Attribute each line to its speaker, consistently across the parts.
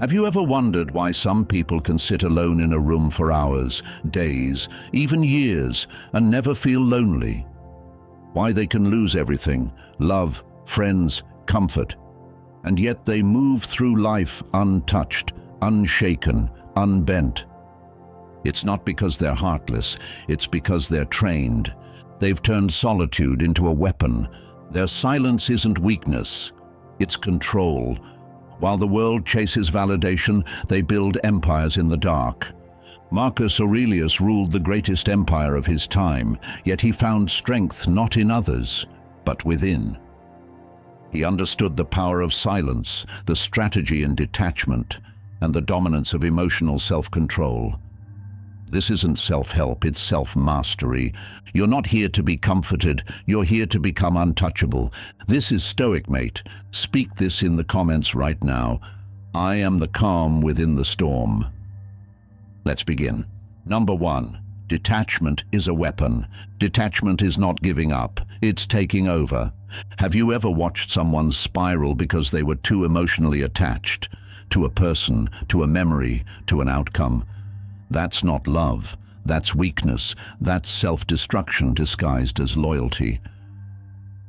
Speaker 1: Have you ever wondered why some people can sit alone in a room for hours, days, even years, and never feel lonely? Why they can lose everything, love, friends, comfort, and yet they move through life untouched, unshaken, unbent? It's not because they're heartless, it's because they're trained. They've turned solitude into a weapon. Their silence isn't weakness, it's control. While the world chases validation, they build empires in the dark. Marcus Aurelius ruled the greatest empire of his time, yet he found strength not in others, but within. He understood the power of silence, the strategy in detachment, and the dominance of emotional self-control. This isn't self-help, it's self-mastery. You're not here to be comforted, you're here to become untouchable. This is Stoic, mate. Speak this in the comments right now. I am the calm within the storm. Let's begin. Number 1. Detachment is a weapon. Detachment is not giving up, it's taking over. Have you ever watched someone spiral because they were too emotionally attached? To a person, to a memory, to an outcome? That's not love, that's weakness, that's self-destruction disguised as loyalty.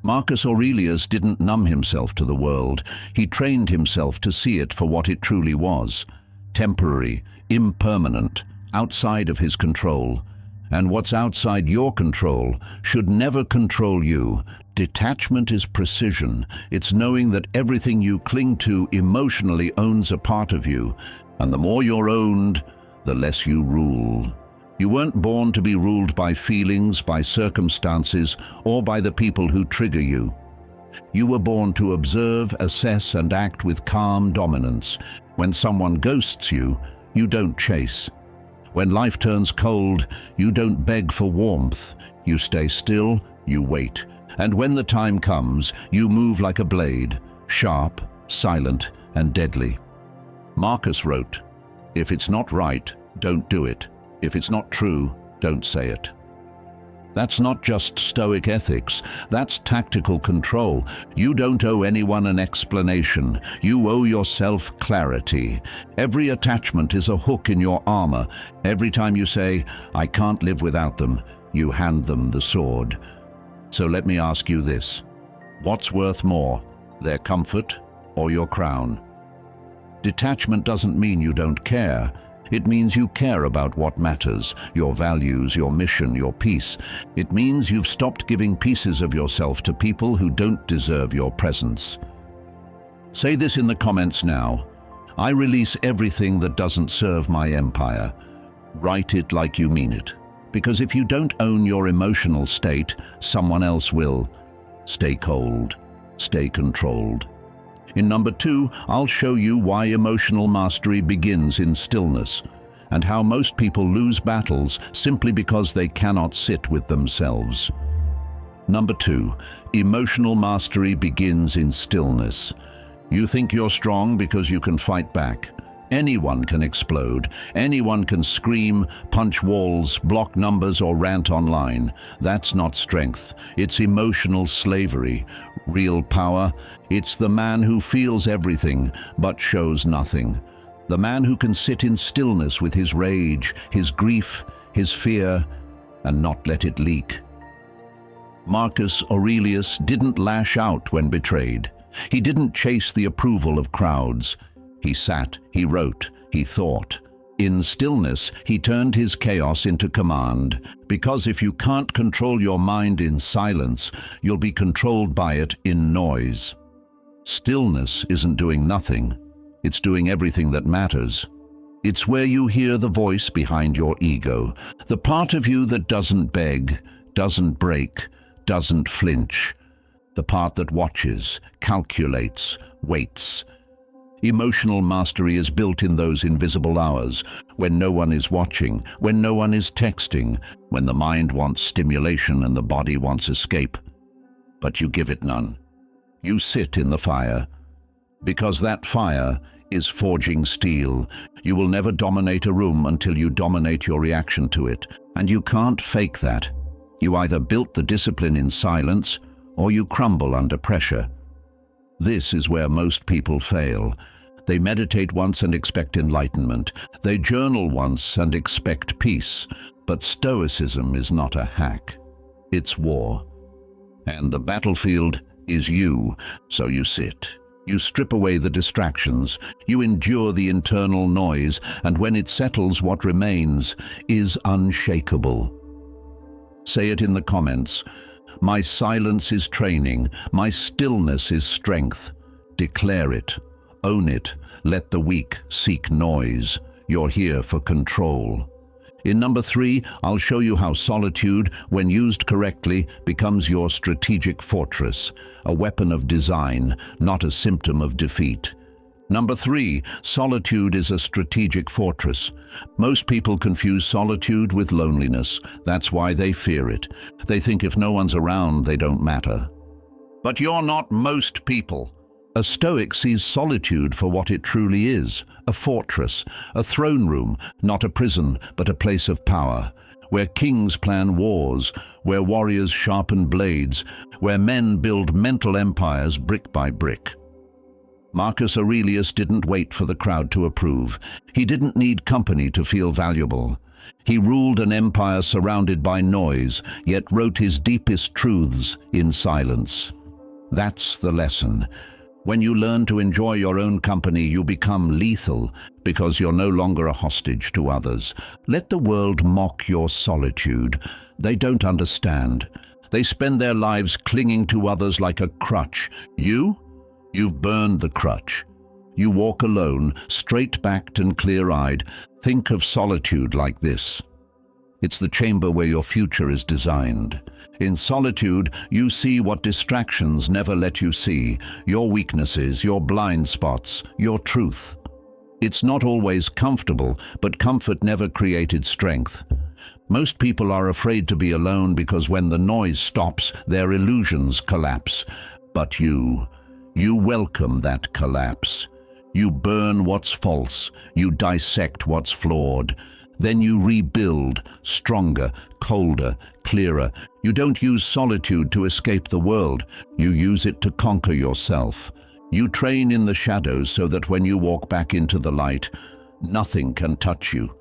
Speaker 1: Marcus Aurelius didn't numb himself to the world, he trained himself to see it for what it truly was. Temporary, impermanent, outside of his control. And what's outside your control should never control you. Detachment is precision, it's knowing that everything you cling to emotionally owns a part of you, and the more you're owned, the less you rule. You weren't born to be ruled by feelings, by circumstances, or by the people who trigger you. You were born to observe, assess, and act with calm dominance. When someone ghosts you, you don't chase. When life turns cold, you don't beg for warmth. You stay still, you wait. And when the time comes, you move like a blade, sharp, silent, and deadly. Marcus wrote, "If it's not right, don't do it. If it's not true, don't say it." That's not just Stoic ethics, that's tactical control. You don't owe anyone an explanation, you owe yourself clarity. Every attachment is a hook in your armor. Every time you say, "I can't live without them," you hand them the sword. So let me ask you this. What's worth more, their comfort or your crown? Detachment doesn't mean you don't care. It means you care about what matters, your values, your mission, your peace. It means you've stopped giving pieces of yourself to people who don't deserve your presence. Say this in the comments now. I release everything that doesn't serve my empire. Write it like you mean it. Because if you don't own your emotional state, someone else will. Stay cold. Stay controlled. In number 2, I'll show you why emotional mastery begins in stillness, and how most people lose battles simply because they cannot sit with themselves. Number 2, emotional mastery begins in stillness. You think you're strong because you can fight back. Anyone can explode, anyone can scream, punch walls, block numbers, or rant online. That's not strength, it's emotional slavery. Real power, it's the man who feels everything but shows nothing. The man who can sit in stillness with his rage, his grief, his fear, and not let it leak. Marcus Aurelius didn't lash out when betrayed. He didn't chase the approval of crowds. He sat, he wrote, he thought. In stillness, he turned his chaos into command, because if you can't control your mind in silence, you'll be controlled by it in noise. Stillness isn't doing nothing, it's doing everything that matters. It's where you hear the voice behind your ego, the part of you that doesn't beg, doesn't break, doesn't flinch, the part that watches, calculates, waits. Emotional mastery is built in those invisible hours, when no one is watching, when no one is texting, when the mind wants stimulation and the body wants escape. But you give it none. You sit in the fire, because that fire is forging steel. You will never dominate a room until you dominate your reaction to it, and you can't fake that. You either built the discipline in silence, or you crumble under pressure. This is where most people fail. They meditate once and expect enlightenment. They journal once and expect peace. But Stoicism is not a hack. It's war. And the battlefield is you, so you sit. You strip away the distractions, you endure the internal noise, and when it settles, what remains is unshakable. Say it in the comments. My silence is training, my stillness is strength. Declare it, own it, let the weak seek noise. You're here for control. In number 3, I'll show you how solitude, when used correctly, becomes your strategic fortress, a weapon of design, not a symptom of defeat. Number 3, solitude is a strategic fortress. Most people confuse solitude with loneliness. That's why they fear it. They think if no one's around, they don't matter. But you're not most people. A Stoic sees solitude for what it truly is, a fortress, a throne room, not a prison, but a place of power, where kings plan wars, where warriors sharpen blades, where men build mental empires brick by brick. Marcus Aurelius didn't wait for the crowd to approve. He didn't need company to feel valuable. He ruled an empire surrounded by noise, yet wrote his deepest truths in silence. That's the lesson. When you learn to enjoy your own company, you become lethal because you're no longer a hostage to others. Let the world mock your solitude. They don't understand. They spend their lives clinging to others like a crutch. You've burned the crutch. You walk alone, straight-backed and clear-eyed. Think of solitude like this. It's the chamber where your future is designed. In solitude, you see what distractions never let you see, your weaknesses, your blind spots, your truth. It's not always comfortable, but comfort never created strength. Most people are afraid to be alone because when the noise stops, their illusions collapse. But you welcome that collapse. You burn what's false, you dissect what's flawed. Then you rebuild, stronger, colder, clearer. You don't use solitude to escape the world. You use it to conquer yourself. You train in the shadows so that when you walk back into the light, nothing can touch you.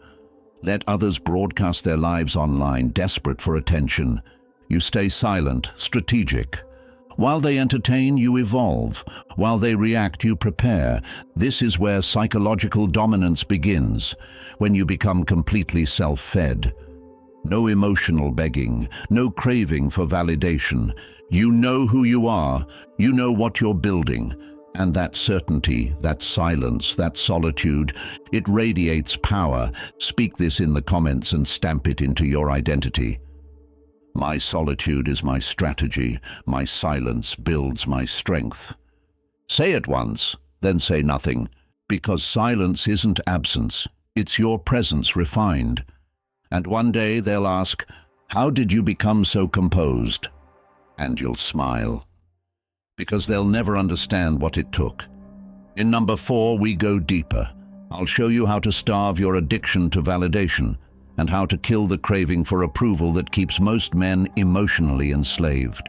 Speaker 1: Let others broadcast their lives online, desperate for attention. You stay silent, strategic. While they entertain, you evolve. While they react, you prepare. This is where psychological dominance begins, when you become completely self-fed. No emotional begging, no craving for validation. You know who you are, you know what you're building. And that certainty, that silence, that solitude, it radiates power. Speak this in the comments and stamp it into your identity. My solitude is my strategy. My silence builds my strength. Say it once, then say nothing, because silence isn't absence. It's your presence refined. And one day they'll ask, how did you become so composed? And you'll smile, because they'll never understand what it took. In number 4, we go deeper. I'll show you how to starve your addiction to validation, and how to kill the craving for approval that keeps most men emotionally enslaved.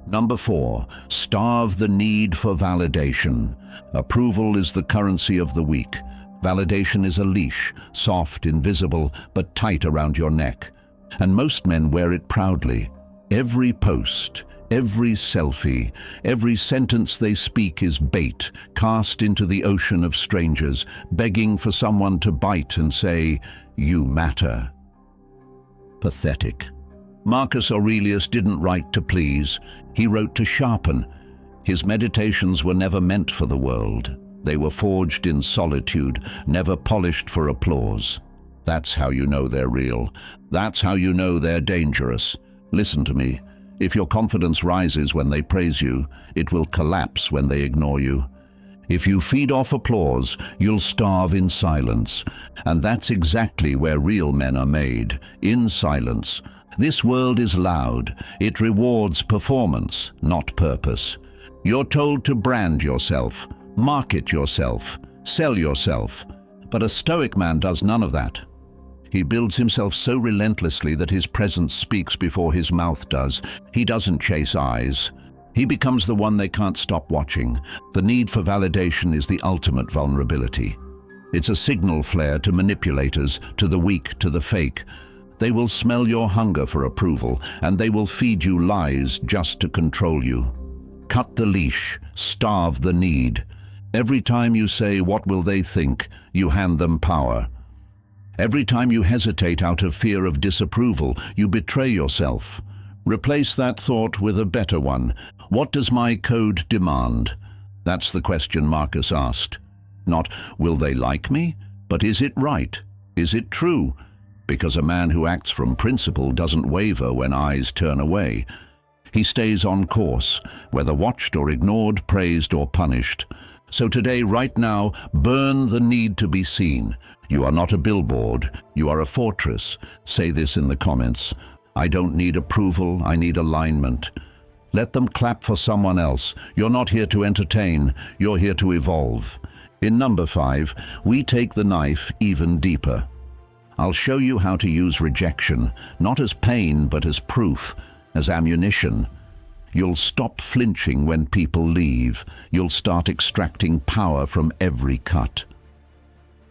Speaker 1: Number 4, starve the need for validation. Approval is the currency of the weak. Validation is a leash, soft, invisible, but tight around your neck. And most men wear it proudly. Every post, every selfie, every sentence they speak is bait, cast into the ocean of strangers, begging for someone to bite and say, "You matter." Pathetic. Marcus Aurelius didn't write to please. He wrote to sharpen. His meditations were never meant for the world. They were forged in solitude, never polished for applause. That's how you know they're real. That's how you know they're dangerous. Listen to me. If your confidence rises when they praise you, it will collapse when they ignore you. If you feed off applause, you'll starve in silence. And that's exactly where real men are made, in silence. This world is loud. It rewards performance, not purpose. You're told to brand yourself, market yourself, sell yourself. But a Stoic man does none of that. He builds himself so relentlessly that his presence speaks before his mouth does. He doesn't chase eyes. He becomes the one they can't stop watching. The need for validation is the ultimate vulnerability. It's a signal flare to manipulators, to the weak, to the fake. They will smell your hunger for approval, and they will feed you lies just to control you. Cut the leash, starve the need. Every time you say, "What will they think?" you hand them power. Every time you hesitate out of fear of disapproval, you betray yourself. Replace that thought with a better one. What does my code demand? That's the question Marcus asked. Not, will they like me? But is it right? Is it true? Because a man who acts from principle doesn't waver when eyes turn away. He stays on course, whether watched or ignored, praised or punished. So today, right now, burn the need to be seen. You are not a billboard, you are a fortress. Say this in the comments. I don't need approval, I need alignment. Let them clap for someone else. You're not here to entertain, you're here to evolve. In number 5, we take the knife even deeper. I'll show you how to use rejection, not as pain but as proof, as ammunition. You'll stop flinching when people leave. You'll start extracting power from every cut.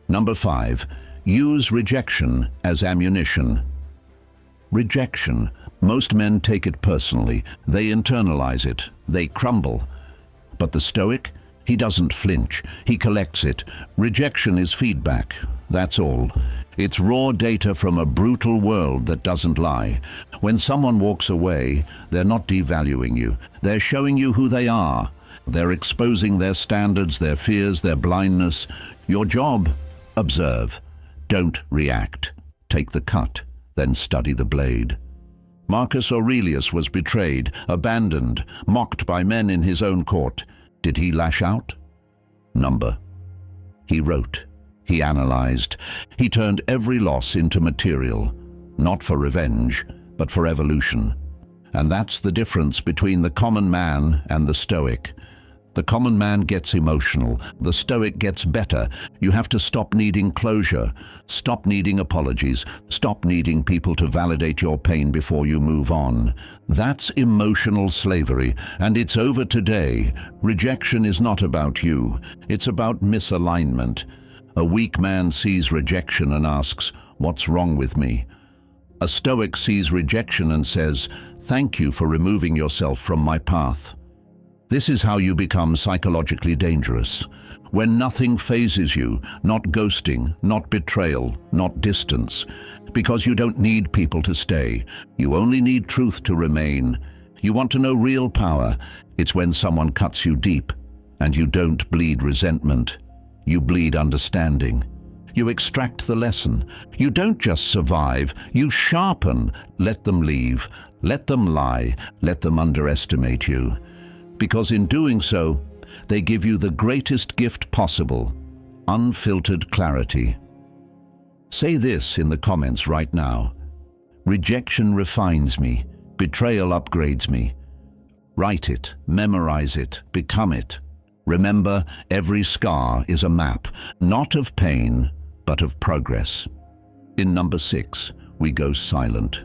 Speaker 1: Number 5, use rejection as ammunition. Rejection. Most men take it personally. They internalize it. They crumble. But the Stoic? He doesn't flinch. He collects it. Rejection is feedback. That's all. It's raw data from a brutal world that doesn't lie. When someone walks away, they're not devaluing you. They're showing you who they are. They're exposing their standards, their fears, their blindness. Your job? Observe. Don't react. Take the cut, then study the blade. Marcus Aurelius was betrayed, abandoned, mocked by men in his own court. Did he lash out? Number. He wrote. He analyzed. He turned every loss into material, not for revenge, but for evolution. And that's the difference between the common man and the Stoic. The common man gets emotional. The Stoic gets better. You have to stop needing closure. Stop needing apologies. Stop needing people to validate your pain before you move on. That's emotional slavery, and it's over today. Rejection is not about you. It's about misalignment. A weak man sees rejection and asks, "What's wrong with me?" A Stoic sees rejection and says, "Thank you for removing yourself from my path." This is how you become psychologically dangerous. When nothing phases you, not ghosting, not betrayal, not distance. Because you don't need people to stay. You only need truth to remain. You want to know real power? It's when someone cuts you deep, and you don't bleed resentment. You bleed understanding. You extract the lesson. You don't just survive, you sharpen. Let them leave. Let them lie. Let them underestimate you. Because in doing so, they give you the greatest gift possible, unfiltered clarity. Say this in the comments right now. Rejection refines me. Betrayal upgrades me. Write it, memorize it, become it. Remember, every scar is a map, not of pain, but of progress. In number 6, we go silent.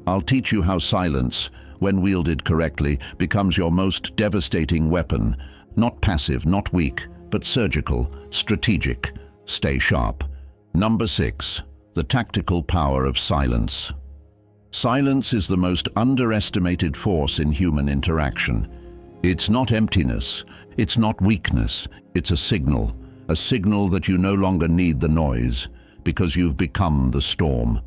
Speaker 1: I'll teach you how silence, when wielded correctly, becomes your most devastating weapon. Not passive, not weak, but surgical, strategic. Stay sharp. Number 6, the tactical power of silence. Silence is the most underestimated force in human interaction. It's not emptiness, it's not weakness, it's a signal that you no longer need the noise, because you've become the storm.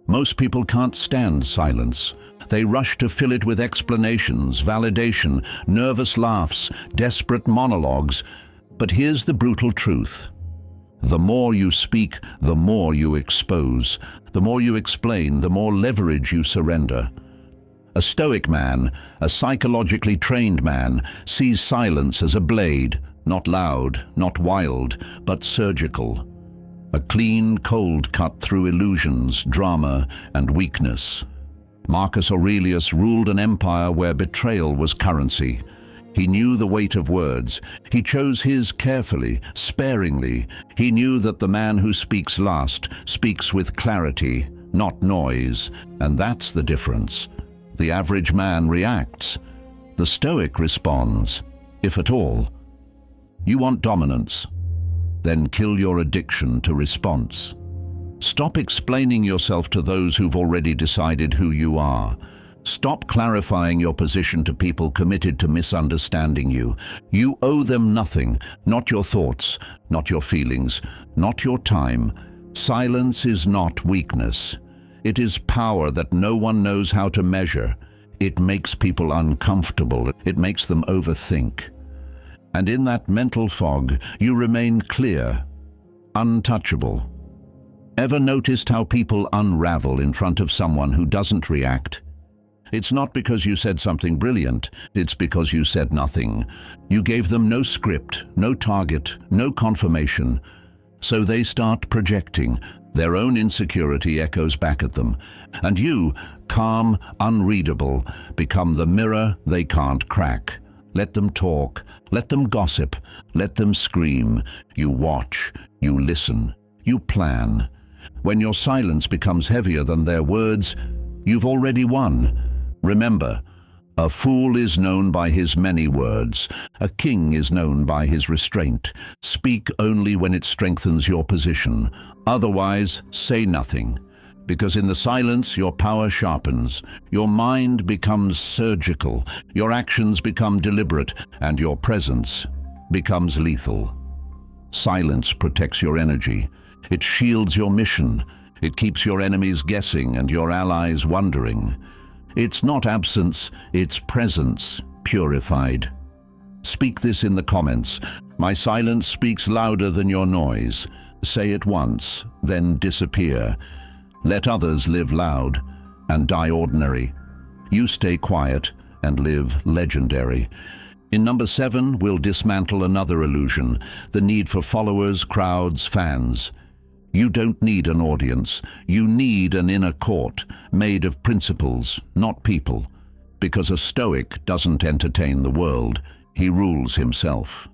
Speaker 1: Most people can't stand silence. They rush to fill it with explanations, validation, nervous laughs, desperate monologues. But here's the brutal truth. The more you speak, the more you expose. The more you explain, the more leverage you surrender. A Stoic man, a psychologically trained man, sees silence as a blade, not loud, not wild, but surgical. A clean, cold cut through illusions, drama, and weakness. Marcus Aurelius ruled an empire where betrayal was currency. He knew the weight of words. He chose his carefully, sparingly. He knew that the man who speaks last speaks with clarity, not noise, and that's the difference. The average man reacts. The Stoic responds, if at all. You want dominance? Then kill your addiction to response. Stop explaining yourself to those who've already decided who you are. Stop clarifying your position to people committed to misunderstanding you. You owe them nothing, not your thoughts, not your feelings, not your time. Silence is not weakness. It is power that no one knows how to measure. It makes people uncomfortable. It makes them overthink. And in that mental fog, you remain clear, untouchable. Ever noticed how people unravel in front of someone who doesn't react? It's not because you said something brilliant, it's because you said nothing. You gave them no script, no target, no confirmation. So they start projecting. Their own insecurity echoes back at them. And you, calm, unreadable, become the mirror they can't crack. Let them talk, let them gossip, let them scream. You watch, you listen, you plan. When your silence becomes heavier than their words, you've already won. Remember, a fool is known by his many words. A king is known by his restraint. Speak only when it strengthens your position. Otherwise, say nothing. Because in the silence, your power sharpens. Your mind becomes surgical. Your actions become deliberate, and your presence becomes lethal. Silence protects your energy. It shields your mission. It keeps your enemies guessing and your allies wondering. It's not absence, it's presence, purified. Speak this in the comments. My silence speaks louder than your noise. Say it once, then disappear. Let others live loud and die ordinary. You stay quiet and live legendary. In number 7, we'll dismantle another illusion, the need for followers, crowds, fans. You don't need an audience. You need an inner court made of principles, not people. Because a Stoic doesn't entertain the world, he rules himself.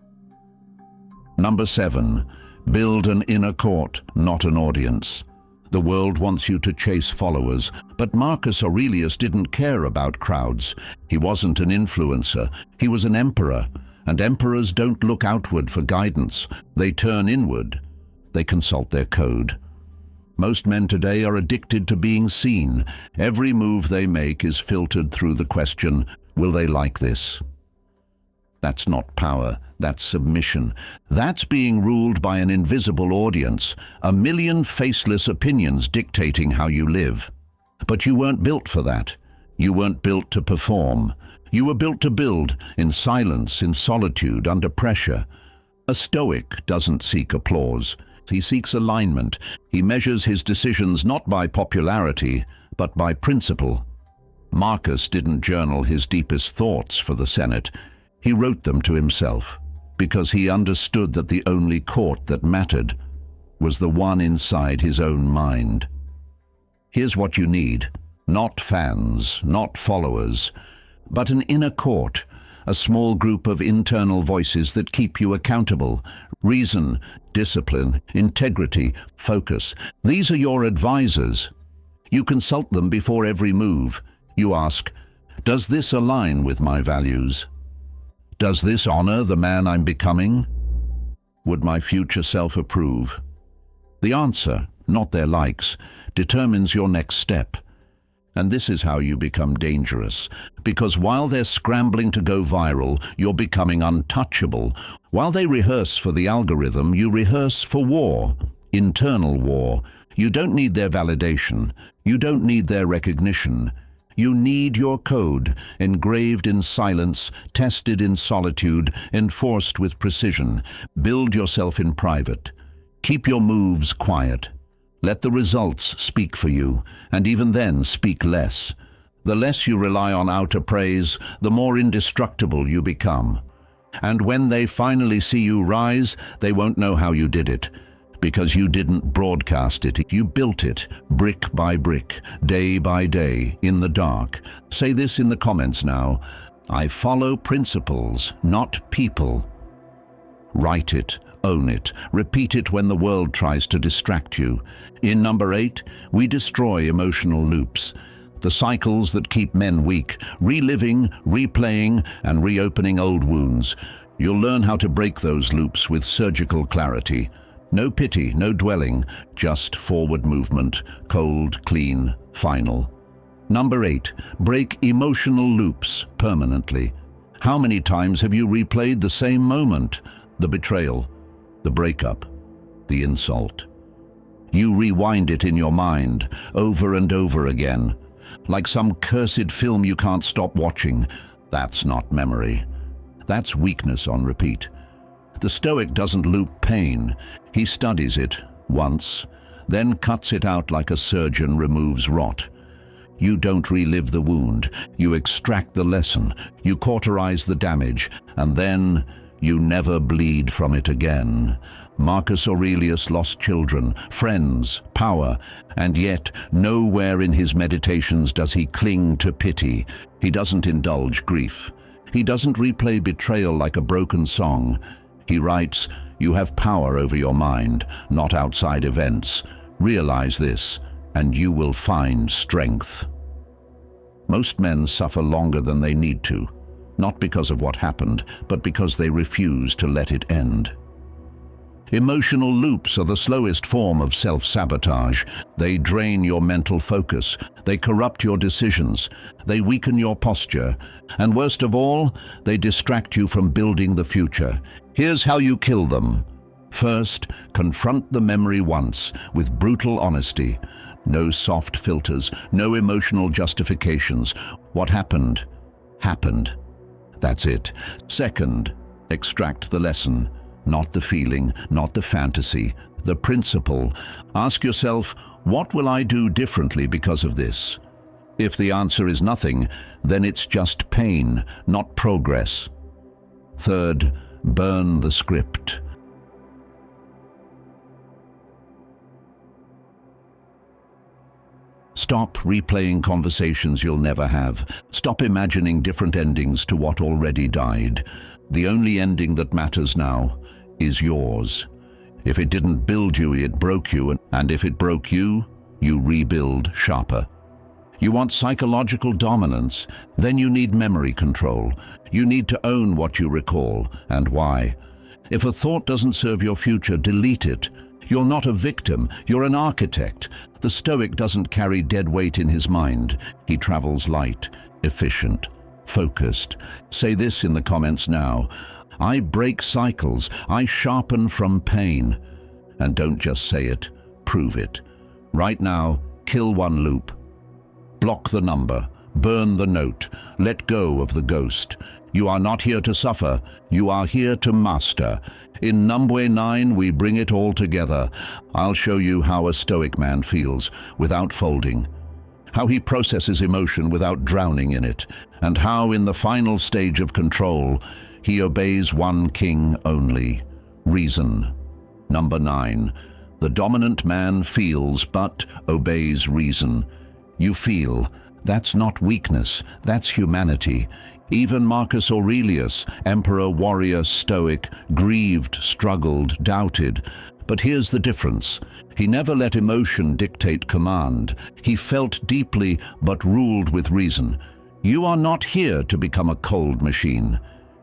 Speaker 1: Number 7, build an inner court, not an audience. The world wants you to chase followers, but Marcus Aurelius didn't care about crowds. He wasn't an influencer, he was an emperor. And emperors don't look outward for guidance, they turn inward. They consult their code. Most men today are addicted to being seen. Every move they make is filtered through the question, will they like this? That's not power, that's submission. That's being ruled by an invisible audience, a million faceless opinions dictating how you live. But you weren't built for that. You weren't built to perform. You were built to build, in silence, in solitude, under pressure. A Stoic doesn't seek applause. He seeks alignment. He measures his decisions not by popularity, but by principle. Marcus didn't journal his deepest thoughts for the Senate. He wrote them to himself, because he understood that the only court that mattered was the one inside his own mind. Here's what you need. Not fans, not followers, but an inner court, a small group of internal voices that keep you accountable. Reason, discipline, integrity, focus. These are your advisors. You consult them before every move. You ask, does this align with my values? Does this honor the man I'm becoming? Would my future self approve? The answer, not their likes, determines your next step. And this is how you become dangerous, because while they're scrambling to go viral, you're becoming untouchable. While they rehearse for the algorithm, you rehearse for war, internal war. You don't need their validation. You don't need their recognition. You need your code, engraved in silence, tested in solitude, enforced with precision. Build yourself in private. Keep your moves quiet. Let the results speak for you, and even then speak less. The less you rely on outer praise, the more indestructible you become. And when they finally see you rise, they won't know how you did it, because you didn't broadcast it. You built it, brick by brick, day by day, in the dark. Say this in the comments now. I follow principles, not people. Write it. Own it. Repeat it when the world tries to distract you. In number 8, we destroy emotional loops. The cycles that keep men weak, reliving, replaying, and reopening old wounds. You'll learn how to break those loops with surgical clarity. No pity, no dwelling, just forward movement, cold, clean, final. Number 8, break emotional loops permanently. How many times have you replayed the same moment? The betrayal, the breakup, the insult. You rewind it in your mind, over and over again. Like some cursed film you can't stop watching. That's not memory. That's weakness on repeat. The Stoic doesn't loop pain. He studies it once, then cuts it out like a surgeon removes rot. You don't relive the wound. You extract the lesson. You cauterize the damage, and then you never bleed from it again. Marcus Aurelius lost children, friends, power, and yet nowhere in his meditations does he cling to pity. He doesn't indulge grief. He doesn't replay betrayal like a broken song. He writes, "You have power over your mind, not outside events. Realize this, and you will find strength." Most men suffer longer than they need to, not because of what happened, but because they refuse to let it end. Emotional loops are the slowest form of self-sabotage. They drain your mental focus. They corrupt your decisions. They weaken your posture. And worst of all, they distract you from building the future. Here's how you kill them. First, confront the memory once, with brutal honesty. No soft filters, no emotional justifications. What happened, happened. That's it. Second, extract the lesson. Not the feeling, not the fantasy, the principle. Ask yourself, what will I do differently because of this? If the answer is nothing, then it's just pain, not progress. Third, burn the script. Stop replaying conversations you'll never have. Stop imagining different endings to what already died. The only ending that matters now is yours. If it didn't build you, it broke you, and if it broke you, you rebuild sharper. You want psychological dominance? Then you need memory control. You need to own what you recall and why. If a thought doesn't serve your future, delete it. You're not a victim, you're an architect. The Stoic doesn't carry dead weight in his mind. He travels light, efficient, focused. Say this in the comments now. I break cycles, I sharpen from pain. And don't just say it, prove it. Right now, kill one loop. Block the number, burn the note, let go of the ghost. You are not here to suffer, you are here to master. In Number 9, we bring it all together. I'll show you how a Stoic man feels without folding, how he processes emotion without drowning in it, and how in the final stage of control, he obeys one king only, reason. Number 9, the dominant man feels but obeys reason. You feel, that's not weakness, that's humanity. Even Marcus Aurelius, emperor, warrior, Stoic, grieved, struggled, doubted. But here's the difference. He never let emotion dictate command. He felt deeply but ruled with reason. You are not here to become a cold machine.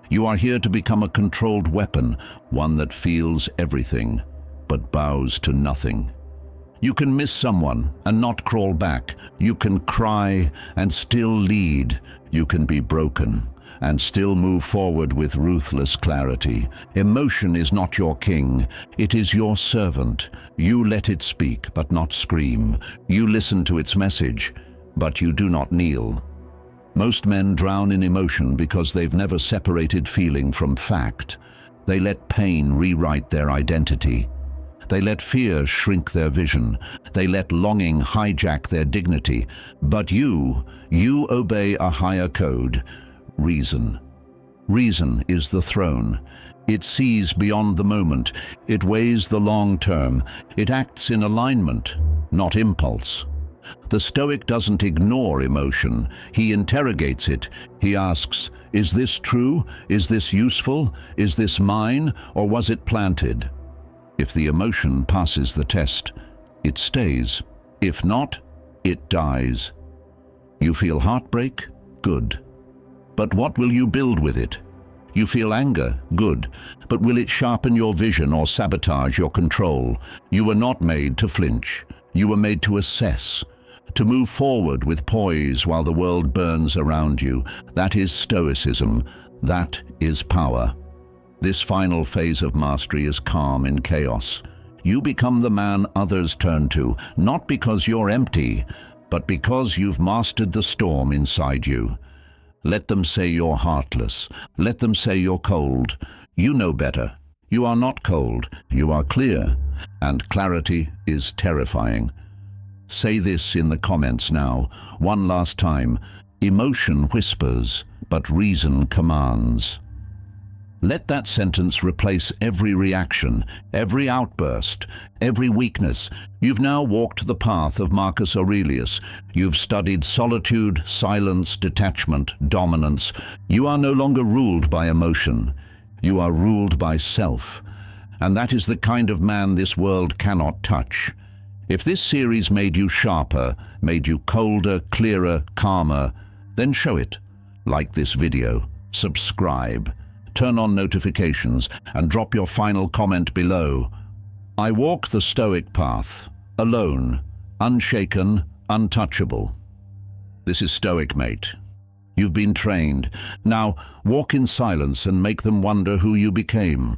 Speaker 1: You are here to become a controlled weapon, one that feels everything, but bows to nothing. You can miss someone and not crawl back. You can cry and still lead. You can be broken and still move forward with ruthless clarity. Emotion is not your king. It is your servant. You let it speak, but not scream. You listen to its message, but you do not kneel. Most men drown in emotion because they've never separated feeling from fact. They let pain rewrite their identity. They let fear shrink their vision. They let longing hijack their dignity. But you obey a higher code, reason. Reason is the throne. It sees beyond the moment. It weighs the long term. It acts in alignment, not impulse. The Stoic doesn't ignore emotion. He interrogates it. He asks, is this true? Is this useful? Is this mine? Or was it planted? If the emotion passes the test, it stays. If not, it dies. You feel heartbreak? Good. But what will you build with it? You feel anger? Good. But will it sharpen your vision or sabotage your control? You were not made to flinch. You were made to assess, to move forward with poise while the world burns around you. That is Stoicism. That is power. This final phase of mastery is calm in chaos. You become the man others turn to, not because you're empty, but because you've mastered the storm inside you. Let them say you're heartless. Let them say you're cold. You know better. You are not cold. You are clear. And clarity is terrifying. Say this in the comments now, one last time. Emotion whispers, but reason commands. Let that sentence replace every reaction, every outburst, every weakness. You've now walked the path of Marcus Aurelius. You've studied solitude, silence, detachment, dominance. You are no longer ruled by emotion. You are ruled by self. And that is the kind of man this world cannot touch. If this series made you sharper, made you colder, clearer, calmer, then show it. Like this video, subscribe, turn on notifications, and drop your final comment below. I walk the Stoic path, alone, unshaken, untouchable. This is Stoic, mate. You've been trained. Now walk in silence and make them wonder who you became.